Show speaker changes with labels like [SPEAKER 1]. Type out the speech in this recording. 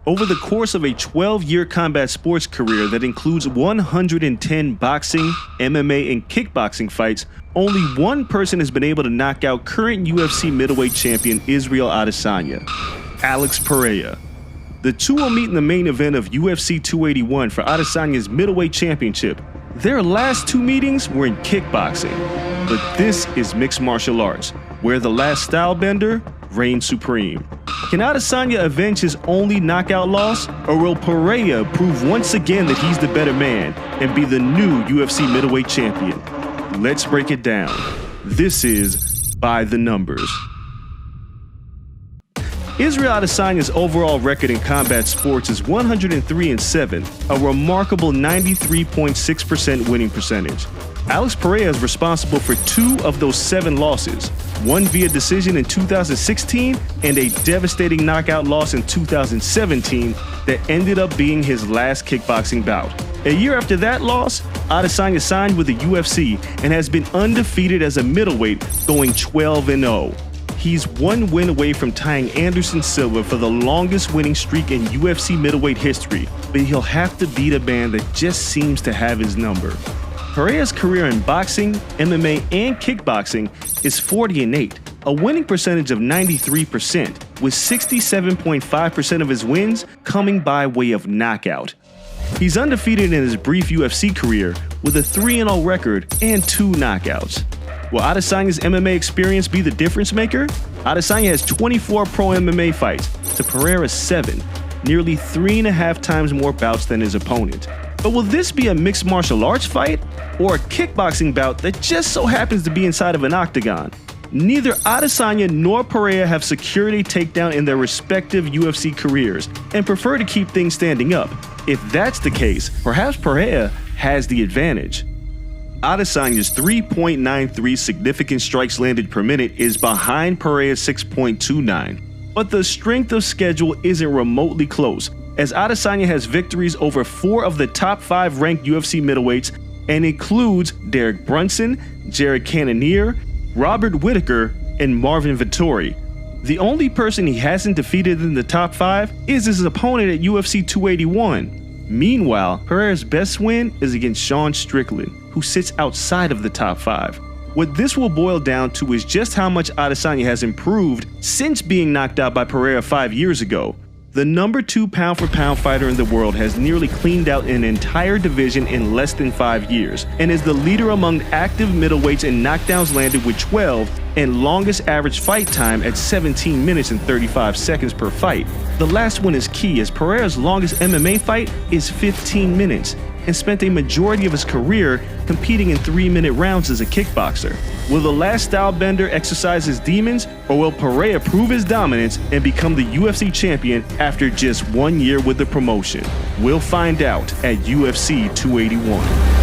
[SPEAKER 1] Over the course of a 12-year combat sports career that includes 110 boxing, MMA, and kickboxing fights, only one person has been able to knock out current UFC middleweight champion Israel Adesanya, Alex Pereira. The two will meet in the main event of UFC 281 for Adesanya's middleweight championship. Their last two meetings were in kickboxing, but this is mixed martial arts, where the last style bender reigns supreme. Can Adesanya avenge his only knockout loss, or will Pereira prove once again that he's the better man and be the new UFC middleweight champion? Let's break it down. This is By the Numbers. Israel Adesanya's overall record in combat sports is 103-7, a remarkable 93.6% winning percentage. Alex Pereira is responsible for 2 of those 7 losses, one via decision in 2016 and a devastating knockout loss in 2017 that ended up being his last kickboxing bout. A year after that loss, Adesanya signed with the UFC and has been undefeated as a middleweight, going 12-0. He's one win away from tying Anderson Silva for the longest winning streak in UFC middleweight history, but he'll have to beat a man that just seems to have his number. Pereira's career in boxing, MMA, and kickboxing is 40-8, a winning percentage of 93%, with 67.5% of his wins coming by way of knockout. He's undefeated in his brief UFC career with a 3-0 record and 2 knockouts. Will Adesanya's MMA experience be the difference maker? Adesanya has 24 pro MMA fights to Pereira's 7, nearly 3.5 times more bouts than his opponent. But will this be a mixed martial arts fight or a kickboxing bout that just so happens to be inside of an octagon? Neither Adesanya nor Pereira have secured a takedown in their respective UFC careers and prefer to keep things standing up. If that's the case, perhaps Pereira has the advantage. Adesanya's 3.93 significant strikes landed per minute is behind Pereira's 6.29, but the strength of schedule isn't remotely close, as Adesanya has victories over 4 of the top 5 ranked UFC middleweights and includes Derek Brunson, Jared Cannonier, Robert Whittaker, and Marvin Vettori. The only person he hasn't defeated in the top 5 is his opponent at UFC 281. Meanwhile, Pereira's best win is against Sean Strickland, who sits outside of the top 5. What this will boil down to is just how much Adesanya has improved since being knocked out by Pereira 5 years ago. The number 2 pound-for-pound fighter in the world has nearly cleaned out an entire division in less than 5 years, and is the leader among active middleweights in knockdowns landed with 12, and longest average fight time at 17 minutes and 35 seconds per fight. The last one is key, as Pereira's longest MMA fight is 15 minutes, and spent a majority of his career competing in 3-minute rounds as a kickboxer. Will the last style bender exercise his demons, or will Pereira prove his dominance and become the UFC champion after just 1 year with the promotion? We'll find out at UFC 281.